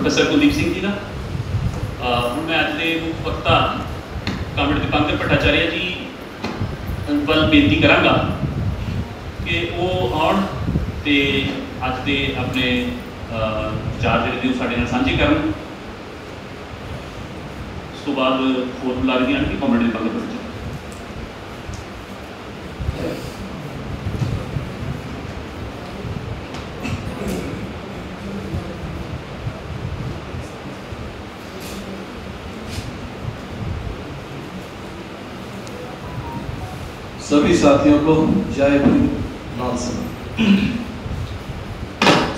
Professor Kuldeep Singh ji का हूँ मैं अज के मुख वक्ता कामरेड दीपांकर भट्टाचार्य जी वाल बेनती कराँगा कि वो आउण तो अज के अपने विचार जोड़े साढ़े नाल साझे करन। उस तो बाद होर बुलारियां आएंगी कामरेड दीपांकर भट्टाचार्य। सभी साथियों को जय भीम लाल सलाम।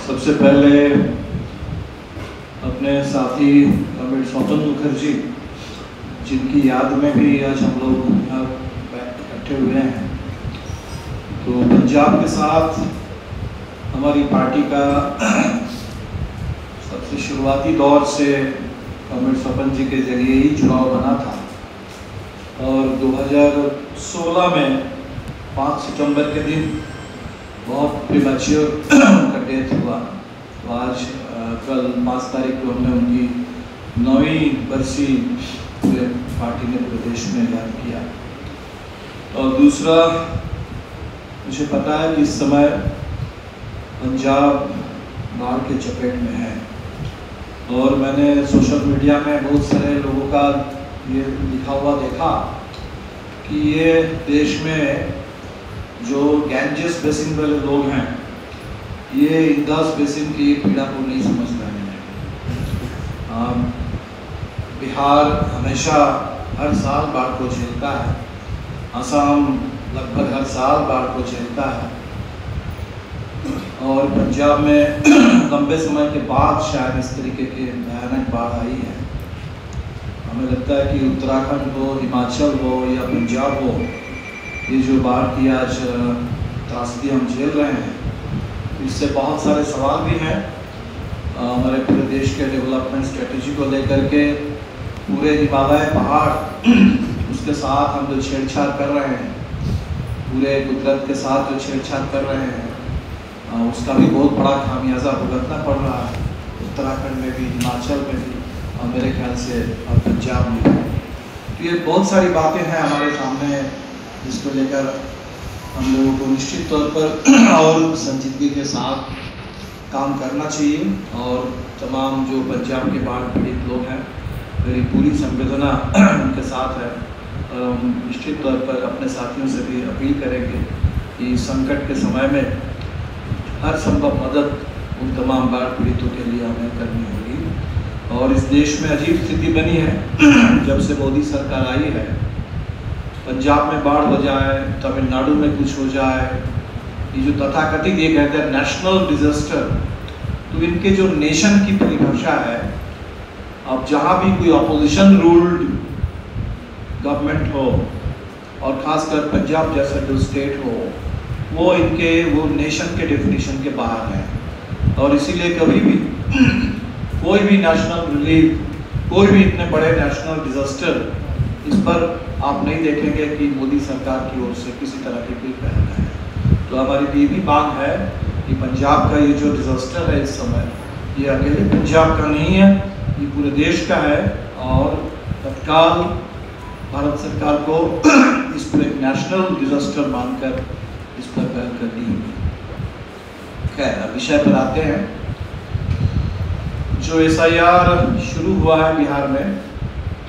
सबसे पहले अपने साथी कामरेड स्वपन मुखर्जी जिनकी याद में भी आज हम लोग यहाँ इकट्ठे हुए हैं, तो पंजाब के साथ हमारी पार्टी का सबसे शुरुआती दौर से कामरेड स्वपन जी के जरिए ही जुड़ाव बना था और 2016 में 5 सितंबर के दिन बहुत प्रीमैच्योर उनका डेथ हुआ। तो आज कल 5 तारीख को हमने उनकी 9वीं बरसी पूरे पार्टी ने प्रदेश में याद किया। और दूसरा, मुझे पता है कि इस समय पंजाब बाढ़ के चपेट में है और मैंने सोशल मीडिया में बहुत सारे लोगों का ये लिखा हुआ देखा कि ये देश में जो गैंजेस बेसिन वाले लोग हैं ये इंडस बेसिन की पीड़ा को नहीं समझ रहे हैं। बिहार हमेशा हर साल बाढ़ को झेलता है, असम लगभग हर साल बाढ़ को झेलता है और पंजाब में लंबे समय के बाद शायद इस तरीके की भयानक बाढ़ आई है। हमें लगता है कि उत्तराखंड हो, हिमाचल हो या पंजाब हो, ये जो बाढ़ की आज त्रासदी हम झेल रहे हैं, इससे बहुत सारे सवाल भी हैं हमारे पूरे देश के डेवलपमेंट स्ट्रेटजी को लेकर के। पूरे हिमालय पहाड़ उसके साथ हम जो छेड़छाड़ कर रहे हैं, पूरे कुदरत के साथ जो छेड़छाड़ कर रहे हैं, उसका भी बहुत बड़ा खामियाजा भुगतना पड़ रहा है उत्तराखंड में भी, हिमाचल में भी और मेरे ख्याल से और पंजाब में। तो ये बहुत सारी बातें हैं हमारे सामने जिसको लेकर हम लोगों को निश्चित तौर पर और संजीदगी के साथ काम करना चाहिए। और तमाम जो पंजाब के बाढ़ पीड़ित लोग हैं, मेरी पूरी संवेदना उनके साथ है और हम निश्चित तौर पर अपने साथियों से भी अपील करेंगे कि संकट के समय में हर संभव मदद उन तमाम बाढ़ पीड़ितों के लिए हमें करनी होगी। और इस देश में अजीब स्थिति बनी है जब से मोदी सरकार आई है, पंजाब में बाढ़ हो जाए, तमिलनाडु में कुछ हो जाए, ये जो तथाकथित ये कहते हैं नेशनल डिजास्टर, तो इनके जो नेशन की परिभाषा है, अब जहाँ भी कोई अपोजिशन रूल्ड गवर्नमेंट हो और खासकर पंजाब जैसा जो स्टेट हो, वो इनके वो नेशन के डेफिनेशन के बाहर है। और इसीलिए कभी भी कोई भी नेशनल रिलीफ, कोई भी इतने बड़े नेशनल डिजास्टर, इस पर आप नहीं देखेंगे कि मोदी सरकार की ओर से किसी तरह की कोई पहल है। तो हमारी ये भी मांग है कि पंजाब का ये जो डिजास्टर है इस समय, ये अकेले पंजाब का नहीं है, ये पूरे देश का है और तत्काल भारत सरकार को इस पर एक नेशनल डिजास्टर मानकर इस पर पहल करनी होगी। खैर, विषय पर आते हैं। जो SIR शुरू हुआ है बिहार में,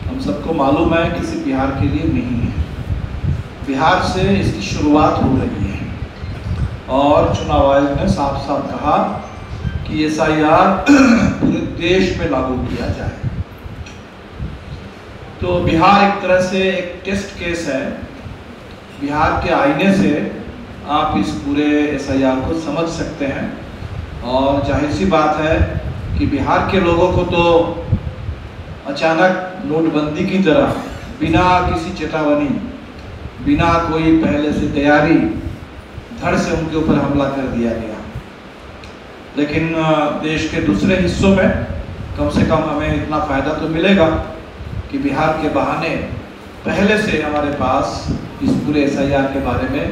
हम सबको मालूम है कि सिर्फ बिहार के लिए नहीं है, बिहार से इसकी शुरुआत हो रही है और चुनाव आयोग ने साफ साफ कहा कि SIR पूरे देश में लागू किया जाए। तो बिहार एक तरह से एक टेस्ट केस है। बिहार के आईने से आप इस पूरे SIR को समझ सकते हैं और जाहिर सी बात है कि बिहार के लोगों को तो अचानक नोटबंदी की तरह बिना किसी चेतावनी, बिना कोई पहले से तैयारी, धड़ से उनके ऊपर हमला कर दिया गया। लेकिन देश के दूसरे हिस्सों में कम से कम हमें इतना फ़ायदा तो मिलेगा कि बिहार के बहाने पहले से हमारे पास इस पूरे SIR के बारे में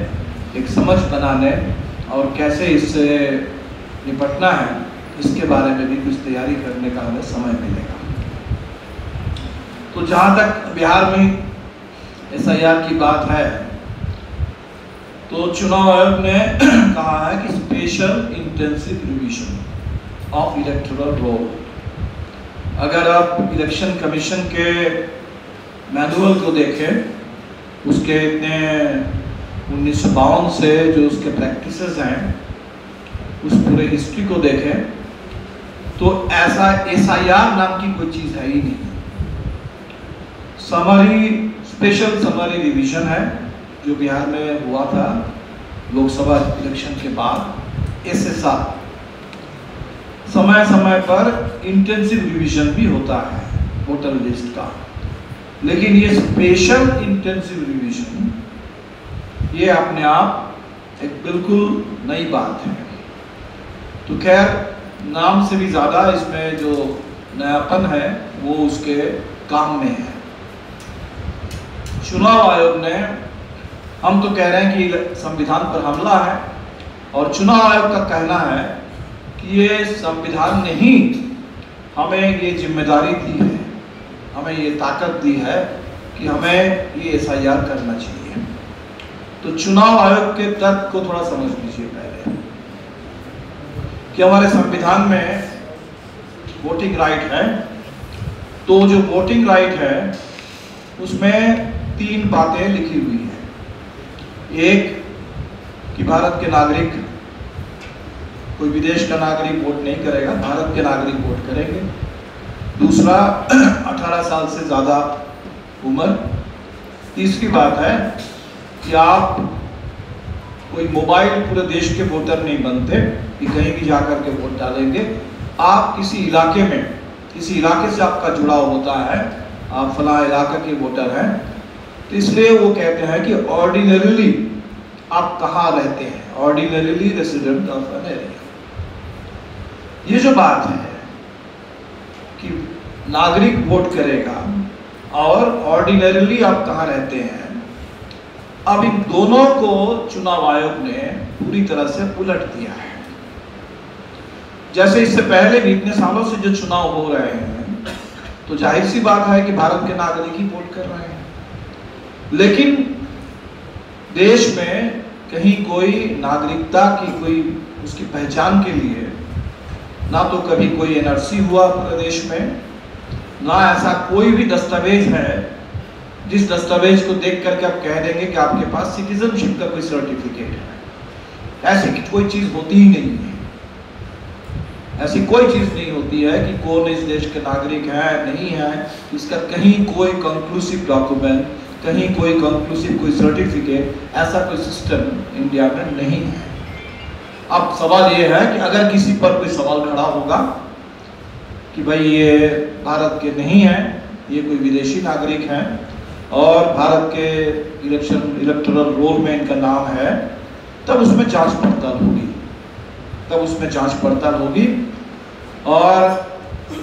एक समझ बनाने और कैसे इससे निपटना है, इसके बारे में भी कुछ तैयारी करने का हमें समय मिलेगा। तो जहाँ तक बिहार में SIR की बात है, तो चुनाव आयोग ने कहा है कि special intensive revision of electoral roll. अगर आप इलेक्शन कमीशन के मैनुअल को देखें, उसके इतने 1952 से जो उसके प्रैक्टिसेस हैं, उस पूरे हिस्ट्री को देखें, तो ऐसा SIR नाम की कोई चीज़ है ही नहीं। समरी, स्पेशल समरी रिवीजन है जो बिहार में हुआ था लोकसभा इलेक्शन के बाद। SSR समय समय पर इंटेंसिव रिवीजन भी होता है वोटर लिस्ट का, लेकिन ये स्पेशल इंटेंसिव रिवीजन ये अपने आप एक बिल्कुल नई बात है। तो खैर, नाम से भी ज़्यादा इसमें जो नयापन है वो उसके काम में है। चुनाव आयोग ने, हम तो कह रहे हैं कि संविधान पर हमला है, और चुनाव आयोग का कहना है कि ये संविधान ने ही हमें ये जिम्मेदारी दी है, हमें ये ताकत दी है कि हमें ये SIR करना चाहिए। तो चुनाव आयोग के तर्क को थोड़ा समझ लीजिए पहले, कि हमारे संविधान में वोटिंग राइट है। तो जो वोटिंग राइट है उसमें 3 बातें लिखी हुई हैं। एक कि भारत के नागरिक, कोई विदेश का नागरिक वोट नहीं करेगा, भारत के नागरिक वोट करेंगे। दूसरा 18 साल से ज़्यादा उम्र। तीसरी बात है कि आप कोई मोबाइल पूरे देश के वोटर नहीं बनते कि कहीं भी जाकर के वोट डालेंगे। आप किसी इलाके में, किसी इलाके से आपका जुड़ाव होता है, आप फला इलाका के वोटर हैं, तो इसलिए वो कहते हैं कि ऑर्डिनरीली आप कहाँ रहते हैं, ordinarily resident of an area. ये जो बात है कि नागरिक वोट करेगा और ऑर्डिनरीली आप कहाँ रहते हैं, अब इन दोनों को चुनाव आयोग ने पूरी तरह से उलट दिया है। जैसे इससे पहले भी इतने सालों से जो चुनाव हो रहे हैं, तो जाहिर सी बात है कि भारत के नागरिक ही वोट कर रहे हैं, लेकिन देश में कहीं कोई नागरिकता की कोई उसकी पहचान के लिए ना तो कभी कोई NRC हुआ पूरे देश में, ना ऐसा कोई भी दस्तावेज है जिस दस्तावेज को देख करके आप कह देंगे कि आपके पास सिटीजनशिप का कोई सर्टिफिकेट है। ऐसी कोई चीज़ होती ही नहीं है। ऐसी कोई चीज़ नहीं होती है कि कौन इस देश के नागरिक है नहीं है, इसका कहीं कोई कंक्लूसिव डॉक्यूमेंट, कहीं कोई कंक्लूसिव कोई सर्टिफिकेट, ऐसा कोई सिस्टम इंडिया में नहीं है। अब सवाल ये है कि अगर किसी पर कोई सवाल खड़ा होगा कि भाई ये भारत के नहीं है, ये कोई विदेशी नागरिक हैं और भारत के इलेक्टोरल रोल में इनका नाम है, तब उसमें जांच पड़ताल होगी, तब उसमें जांच पड़ताल होगी। और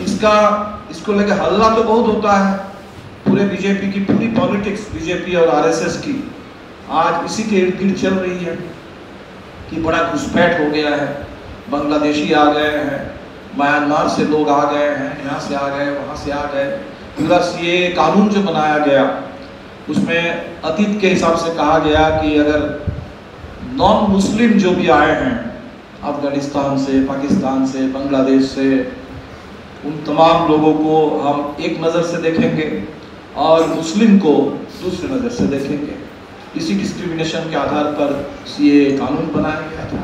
इसको लेकर हल्ला तो बहुत होता है, पूरे बीजेपी की पूरी पॉलिटिक्स, बीजेपी और RSS की आज इसी के इर्द गिर्द चल रही है कि बड़ा घुसपैठ हो गया है, बांग्लादेशी आ गए हैं, म्यांमार से लोग आ गए हैं, यहाँ से आ गए, वहाँ से आ गए। पूरा CAA कानून जो बनाया गया उसमें अतीत के हिसाब से कहा गया कि अगर नॉन मुस्लिम जो भी आए हैं अफगानिस्तान से, पाकिस्तान से, बांग्लादेश से, उन तमाम लोगों को हम एक नज़र से देखेंगे और मुस्लिम को दूसरी नज़र से देखेंगे। इसी डिस्क्रिमिनेशन के आधार पर CAA कानून बनाया गया था।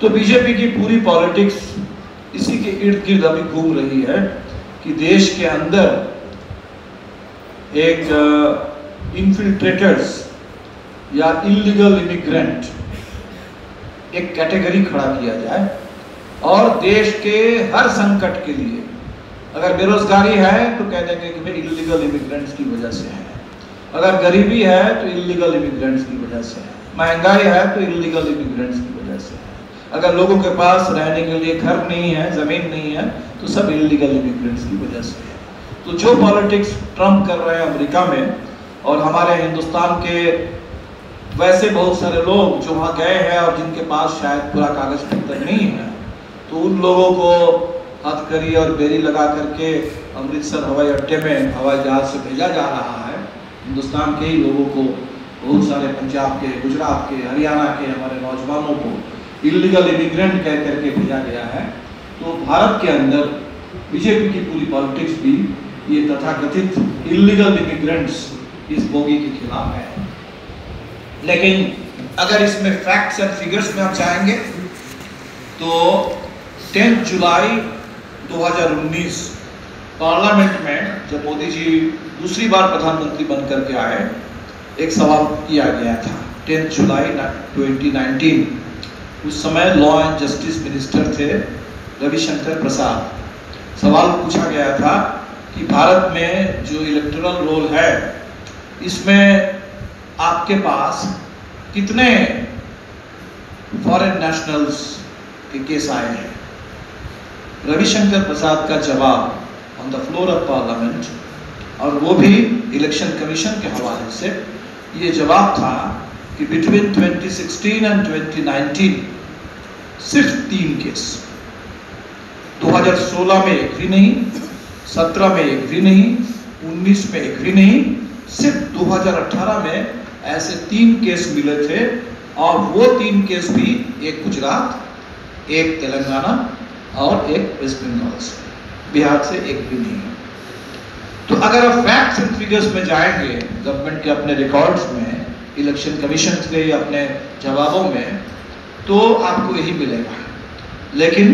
तो बीजेपी की पूरी पॉलिटिक्स इसी के इर्द गिर्द अभी घूम रही है कि देश के अंदर एक इन्फिल्ट्रेटर्स या इल्लीगल इमिग्रेंट एक कैटेगरी खड़ा किया जाए, और देश के हर संकट के लिए, अगर बेरोजगारी है तो कह देंगे कि भाई इल्लीगल इमिग्रेंट्स की वजह से है, अगर गरीबी है तो इल्लीगल इमिग्रेंट्स की वजह से है, महंगाई है तो इल्लीगल इमिग्रेंट्स की वजह से है, अगर लोगों के पास रहने के लिए घर नहीं है, ज़मीन नहीं है, तो सब इल्लीगल इमिग्रेंट्स की वजह से है। तो जो पॉलिटिक्स ट्रम्प कर रहे हैं अमेरिका में, और हमारे हिंदुस्तान के वैसे बहुत सारे लोग जो वहाँ गए हैं और जिनके पास शायद पूरा कागज पत्र नहीं है, तो उन लोगों को हथकड़ी और बेरी लगा करके अमृतसर हवाई अड्डे में हवाई जहाज से भेजा जा रहा है। हिंदुस्तान के ही लोगों को, बहुत सारे पंजाब के, गुजरात के, हरियाणा के हमारे नौजवानों को इलीगल इमिग्रेंट कह करके भेजा गया है। तो भारत के अंदर बीजेपी की पूरी पॉलिटिक्स भी ये तथाकथित इलीगल इमिग्रेंट्स इस बोगी के खिलाफ है। लेकिन अगर इसमें फैक्ट्स एंड फिगर्स में हम चाहेंगे तो 10 जुलाई 2019 पार्लियामेंट में जब मोदी जी दूसरी बार प्रधानमंत्री बनकर के आए, एक सवाल किया गया था 10 जुलाई 2019। उस समय लॉ एंड जस्टिस मिनिस्टर थे रविशंकर प्रसाद। सवाल पूछा गया था कि भारत में जो इलेक्टोरल रोल है इसमें आपके पास कितने फॉरेन नेशनल्स के केस आए हैं। रविशंकर प्रसाद का जवाब on the floor of parliament, और वो भी इलेक्शन कमीशन के हवाले से, ये जवाब था कि बिटवीन 2016 एंड 2019 सिर्फ 3 केस, 2016 में एक भी नहीं, 17 में एक भी नहीं, 19 में एक भी नहीं, सिर्फ 2018 में ऐसे 3 केस मिले थे। और वो 3 केस भी एक गुजरात, एक तेलंगाना और एक वेस्ट बंगाल से, बिहार से एक भी नहीं। तो अगर आप फैक्ट्स एंड फिगर्स में जाएंगे गवर्नमेंट के अपने रिकॉर्ड्स में, इलेक्शन कमीशन के अपने जवाबों में, तो आपको यही मिलेगा। लेकिन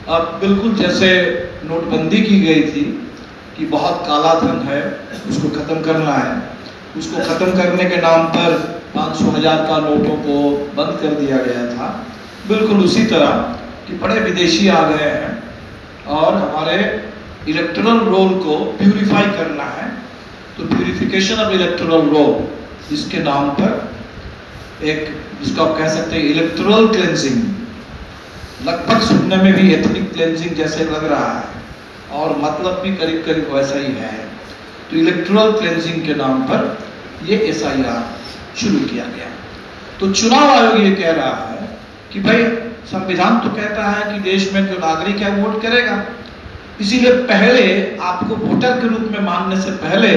अब बिल्कुल जैसे नोटबंदी की गई थी कि बहुत काला धन है, उसको खत्म करना है, उसको खत्म करने के नाम पर 500,000 का नोटों को बंद कर दिया गया था, बिल्कुल उसी तरह कि बड़े विदेशी आ गए हैं और हमारे इलेक्टोरल रोल को प्यूरिफाई करना है। तो प्यूरिफिकेशन ऑफ इलेक्टोरल रोल इसके नाम पर एक, जिसको आप कह सकते हैं इलेक्टोरल क्लेंजिंग, लगभग सुनने में भी एथनिक क्लेंजिंग जैसे लग रहा है और मतलब भी करीब करीब वैसा ही है। तो इलेक्टोरल क्लेंजिंग के नाम पर ये SIR शुरू किया गया। तो चुनाव आयोग ये कह रहा है कि भाई संविधान तो कहता है कि देश में जो नागरिक है वोट करेगा, इसीलिए पहले आपको वोटर के रूप में मानने से पहले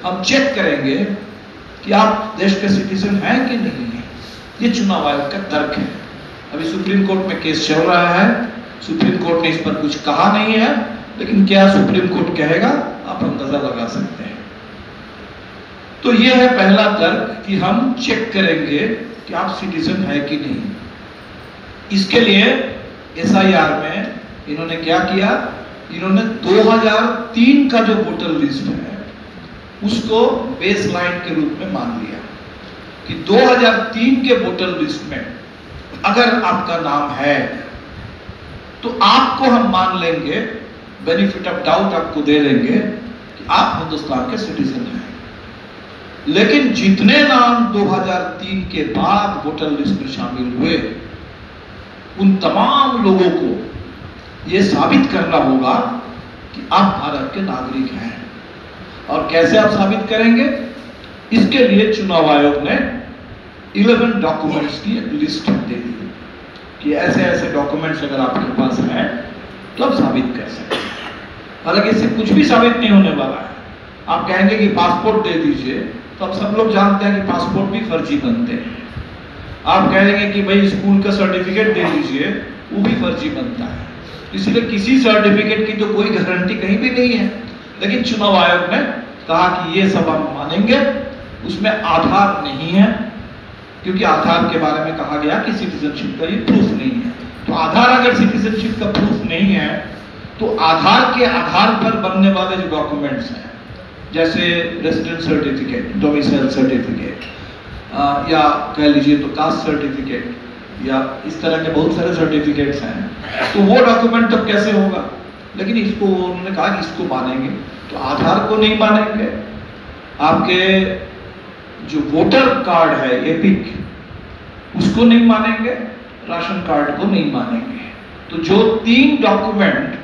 हम चेक करेंगे कि आप देश के सिटीजन हैं कि नहीं है। ये चुनाव आयोग का तर्क है। अभी सुप्रीम कोर्ट में केस चल रहा है, सुप्रीम कोर्ट ने इस पर कुछ कहा नहीं है, लेकिन क्या सुप्रीम कोर्ट कहेगा आप अंदाजा लगा सकते हैं। तो ये है पहला तर्क कि हम चेक करेंगे कि आप सिटीजन है कि नहीं। इसके लिए SIR में इन्होंने क्या किया, इन्होंने 2003 का जो वोटर लिस्ट है उसको बेसलाइन के रूप में मान लिया कि 2003 के वोटर लिस्ट में अगर आपका नाम है तो आपको हम मान लेंगे, बेनिफिट ऑफ डाउट आपको दे देंगे कि आप हिंदुस्तान के सिटीजन हैं। लेकिन जितने नाम 2003 के बाद वोटर लिस्ट में शामिल हुए, उन तमाम लोगों को यह साबित करना होगा कि आप भारत के नागरिक हैं। और कैसे आप साबित करेंगे? इसके लिए चुनाव आयोग ने 11 डॉक्यूमेंट्स की एक लिस्ट दे दी कि ऐसे ऐसे डॉक्यूमेंट्स अगर आपके पास हैं तो आप साबित कर सकते हैं। हालांकि इससे कुछ भी साबित नहीं होने वाला है। आप कहेंगे कि पासपोर्ट दे दीजिए, तो अब सब लोग जानते हैं कि पासपोर्ट भी फर्जी बनते हैं। आप कहेंगे कि भाई स्कूल का सर्टिफिकेट दे दीजिए, वो भी फर्जी बनता है। इसलिए किसी सर्टिफिकेट की तो कोई गारंटी कहीं भी नहीं है। लेकिन चुनाव आयोग ने कहा कि ये सब हम मानेंगे, उसमें आधार नहीं है, क्योंकि आधार के बारे में कहा गया कि सिटीजनशिप का ये प्रूफ नहीं है। तो आधार अगर सिटीजनशिप का प्रूफ नहीं है तो आधार के आधार पर बनने वाले जो डॉक्यूमेंट्स हैं, जैसे रेजिडेंट सर्टिफिकेट, डोमिसाइल सर्टिफिकेट, या कह लीजिए तो कास्ट सर्टिफिकेट, या इस तरह के बहुत सारे सर्टिफिकेट्स हैं, तो वो डॉक्यूमेंट तब कैसे होगा? लेकिन इसको उन्होंने कहा कि इसको मानेंगे। तो आधार को नहीं मानेंगे, आपके जो वोटर कार्ड है एपिक, उसको नहीं मानेंगे, राशन कार्ड को नहीं मानेंगे। तो जो 3 डॉक्यूमेंट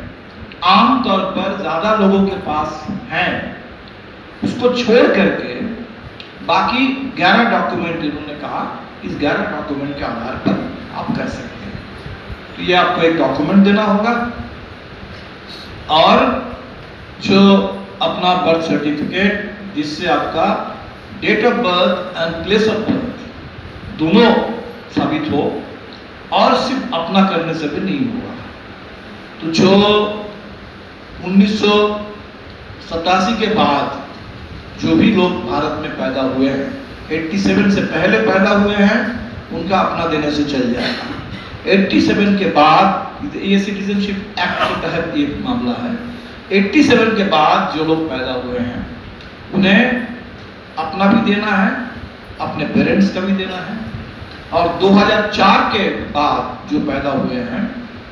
आमतौर पर ज्यादा लोगों के पास हैं, उसको छोड़ करके बाकी 11 डॉक्यूमेंट इन्होंने कहा इस 11 डॉक्यूमेंट के आधार पर आप कर सकते हैं। तो ये आपको एक डॉक्यूमेंट देना होगा और जो अपना बर्थ सर्टिफिकेट जिससे आपका date of birth and place of birth दोनों साबित हो, और सिर्फ अपना करने से भी नहीं होगा। तो जो 1987 के बाद जो भी लोग भारत में पैदा हुए हैं, 87 से पहले पैदा हुए हैं, उनका अपना देने से चल जाएगा। 87 के बाद, ये सिटीजनशिप एक्ट के तहत ये मामला है, 87 के बाद जो लोग पैदा हुए हैं उन्हें अपना भी देना है, अपने पेरेंट्स का भी देना है। और 2004 के बाद जो पैदा हुए हैं,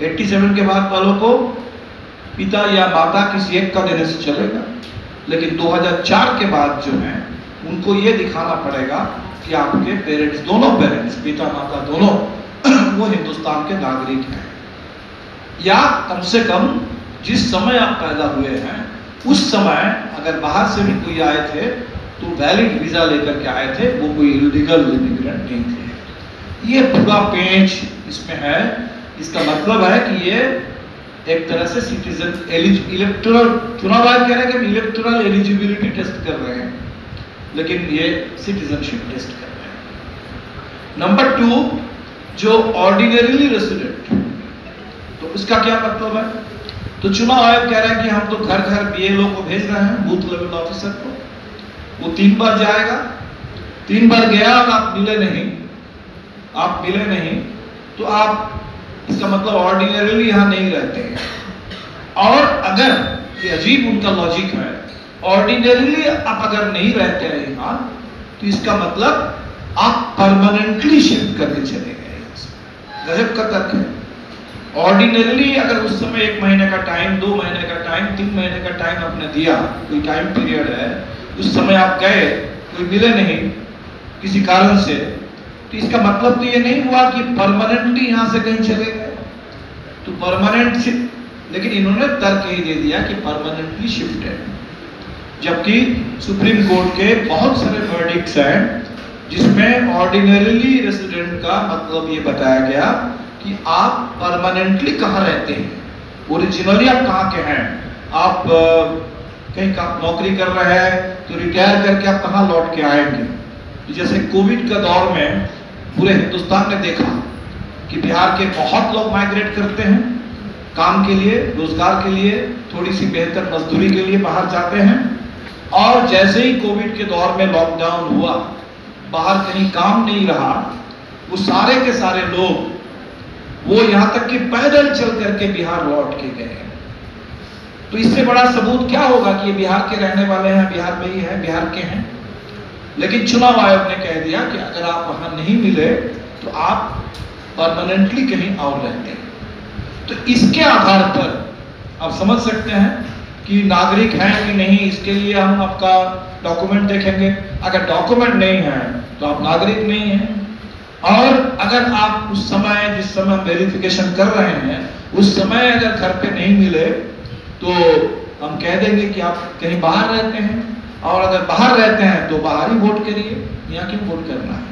87 के बाद वालों को पिता या माता किसी एक का देने से चलेगा, लेकिन 2004 के बाद जो है उनको ये दिखाना पड़ेगा कि आपके पेरेंट्स, दोनों पेरेंट्स, पिता माता दोनों वो हिंदुस्तान के नागरिक हैं, या कम से कम जिस समय आप पैदा हुए हैं उस समय अगर बाहर से भी कोई आए थे तो वैलिड वीजा लेकर के आए थे, वो कोई इलीगल इमिग्रेंट नहीं थे। ये पूरा पेज इसमें है। इसका मतलब है कि ये एक तरह से सिटीजन इलेक्टोरल, चुनाव आयोग कह रहे हैं कि इलेक्टोरल एलिजिबिलिटी टेस्ट कर रहे हैं, लेकिन ये सिटीजनशिप टेस्ट कर रहे हैं। नंबर 2, जो ऑर्डिनरीली रेसिडेंट, तो इसका क्या मतलब है? तो चुनाव आयोग कह रहा है कि हम तो घर घर बीएलओ को भेज रहे हैं, बूथ लेवल ऑफिसर को, वो 3 बार जाएगा, 3 बार गया और आप मिले नहीं, तो आप, इसका मतलब ऑर्डिनरीली यहाँ नहीं रहते हैं। और अगर, ये अजीब उनका लॉजिक है, ऑर्डिनरीली आप अगर नहीं रहते हैं यहाँ, तो इसका मतलब आप परमानेंटली शिफ्ट करके चले गए। गजब का तर्क है। ऑर्डिनरीली अगर उस समय 1 महीने का टाइम, 2 महीने का टाइम, 3 महीने का टाइम आपने दिया, कोई टाइम पीरियड है, उस समय आप गए, कोई मिले नहीं किसी कारण से, तो इसका मतलब तो ये नहीं हुआ कि परमानेंटली यहाँ से कहीं चले गए। तो परमानेंट शिफ्ट, लेकिन इन्होंने तर्क यही दे दिया कि परमानेंटली शिफ्टेड, जबकि सुप्रीम कोर्ट के बहुत सारे वर्डिक्ट्स हैं जिसमें ऑर्डिनरीली रेसिडेंट का मतलब ये बताया गया कि आप परमानेंटली कहाँ रहते हैं, ओरिजिनली आप कहाँ के हैं, आप कहीं का नौकरी कर रहे हैं तो रिटायर करके आप कहाँ लौट के आएंगे। जैसे कोविड का दौर में पूरे हिंदुस्तान ने देखा कि बिहार के बहुत लोग माइग्रेट करते हैं काम के लिए, रोजगार के लिए, थोड़ी सी बेहतर मजदूरी के लिए बाहर जाते हैं, और जैसे ही कोविड के दौर में लॉकडाउन हुआ, बाहर कहीं काम नहीं रहा, वो सारे के सारे लोग, वो यहाँ तक कि पैदल चल करके बिहार लौट के गए। तो इससे बड़ा सबूत क्या होगा कि ये बिहार के रहने वाले हैं, बिहार में ही हैं, बिहार के हैं। लेकिन चुनाव आयोग ने कह दिया कि अगर आप वहां नहीं मिले तो आप परमानेंटली कहीं और रहते हैं। तो इसके आधार पर आप समझ सकते हैं कि नागरिक हैं कि नहीं, इसके लिए हम आपका डॉक्यूमेंट देखेंगे। अगर डॉक्यूमेंट नहीं है तो आप नागरिक नहीं हैं, और अगर आप उस समय, जिस समय वेरिफिकेशन कर रहे हैं, उस समय अगर घर पे नहीं मिले तो हम कह देंगे कि आप कहीं बाहर रहते हैं, और अगर बाहर रहते हैं तो बाहर ही वोट करिए, यहाँ क्यों वोट करना है।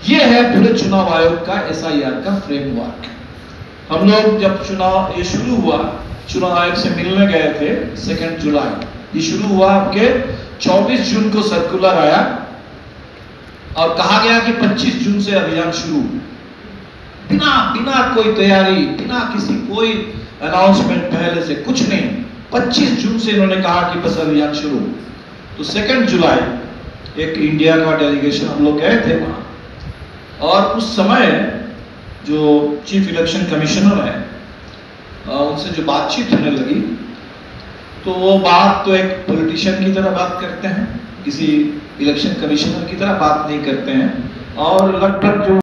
ये है पूरे चुनाव आयोग का SIR का फ्रेमवर्क। हम लोग जब चुनाव ये शुरू हुआ, चुनाव आयोग से मिलने गए थे 2 जुलाई, ये शुरू हुआ आपके 24 जून को सर्कुलर आया और कहा गया कि 25 जून से अभियान शुरू। बिना कोई तैयारी, बिना किसी कोई अनाउंसमेंट पहले से, कुछ नहीं, 25 जून से इन्होंने कहा कि बस अभियान शुरू। तो 2 जुलाई एक इंडिया का डेलीगेशन हम लोग गए थे वहाँ, और उस समय जो चीफ इलेक्शन कमिश्नर है उनसे जो बातचीत होने लगी, तो वो बात तो एक पॉलिटिशियन की तरह बात करते हैं, किसी इलेक्शन कमिश्नर की तरह बात नहीं करते हैं, और लगभग जो